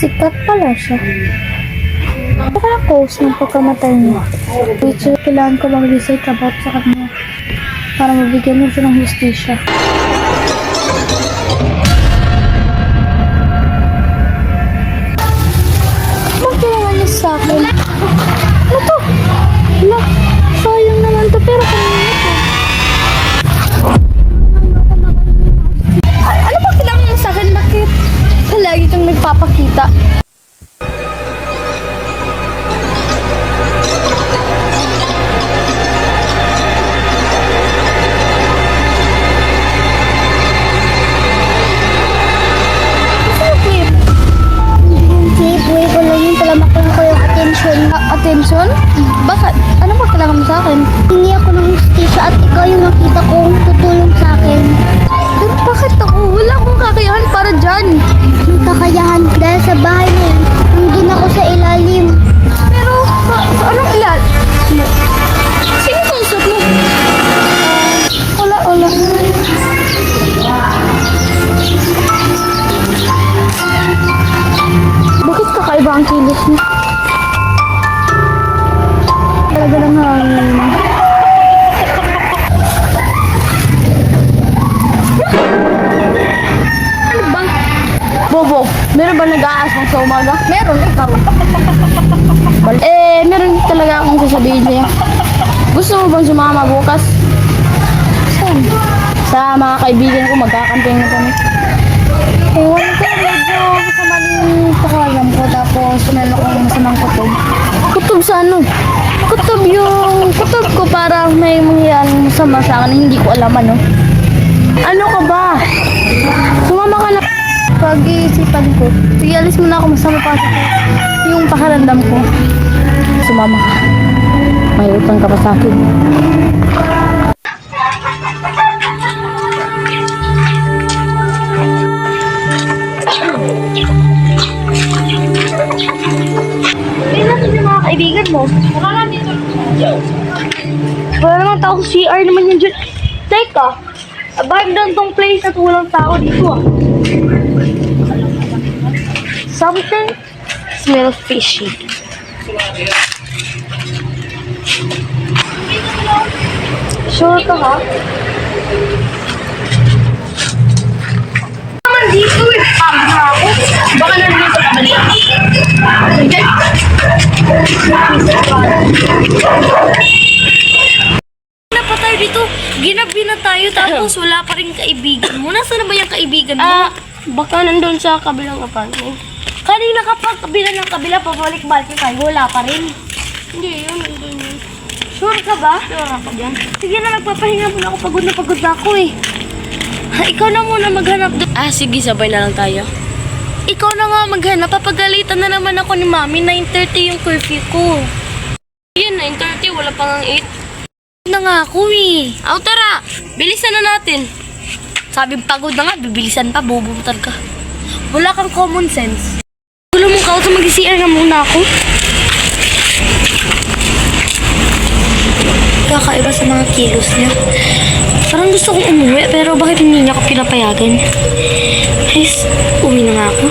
Sikat pala siya. Ano kaya cause ng pagkamatay niya? Which kailangan ko mag-research about sa kanya para mabigyan niya siya ng hustisya. Magkailangan niya sa akin. Ano to? Wala. Sayang naman to pero kanina to. Ano ba kailangan mo sa akin? Bakit? Lagi kang nagpapakita. Attention? Bakit? Ano ba kailangan mo sa akin? Hingi ako ng hustisya at ikaw yung nakita kong tutulong sa akin. Pero bakit ako? Wala akong kakayahan para dyan. May kakayahan dahil sa bahay mo. Nandun ako sa ilalim. Pero, anong ilalim? Sino kausap mo? Wala. Bakit kakaiba ang kilos mo? Talaga lang hangin. Ano ba? Bobo, meron ba nag-aasang sa umaga? Meron, ikaw. Meron talaga akong sasabihin sa'yo. Gusto mo bang sumama bukas? Saan? Sa mga kaibigan ko, magkakamping na kami. Ewan ko, medyo masama yung pakalam ko. Tapos, meron akong masamang kutob. Kutob sa ano? Kutob ko para may mangyaring masama sa akin. Hindi ko alam ano. Ano ka ba? Sumama ka na. Pag-iisipan ko. Sige, alis mo na ako. Masama pa sa yung pakiramdam ko. Sumama ka. May utang ka pa sa akin. Tingnan yung mga kaibigan mo. Wala dito. Wala namang tao sa CR naman yun dyan. Teka, abandon tong place at walang tao dito ah. Something smells fishy. Sure ka ha? Naman dito eh. Pagod na ako. Baka nandito sa kabali. Pa tayo dito, ginabi na tayo tapos wala pa rin kaibigan mo. Nasaan na ba yung kaibigan mo? Baka nandun sa kabilang apartment. Kanina kapag kabila ng kabila, pabalik-balik tayo, wala pa rin. Hindi, yun nandun yun. Sure ka ba? Sure ako dyan. Sige na, nagpapahinga muna ako. Pagod na ako eh. Ikaw na muna maghanap doon. Sige, sabay na lang tayo. Ikaw na nga maghanap. Papagalitan na naman ako ni Mami. 9:30 yung curfew ko. Yun, 9:30, wala pang 8. Na nga ako eh. Tara! Bilisan na natin. Sabi pagod na nga, bibilisan pa, bubutal ka. Wala kang common sense. Gulo mong kauto, mag-CR na muna ako. Kakaiba sa mga kilos niya. Parang gusto kong umuwi, pero bakit hindi niya ako pinapayagan? Guys, uwi na nga ako.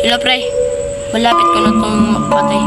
Hello, pre. Malapit ko na itong magpatay.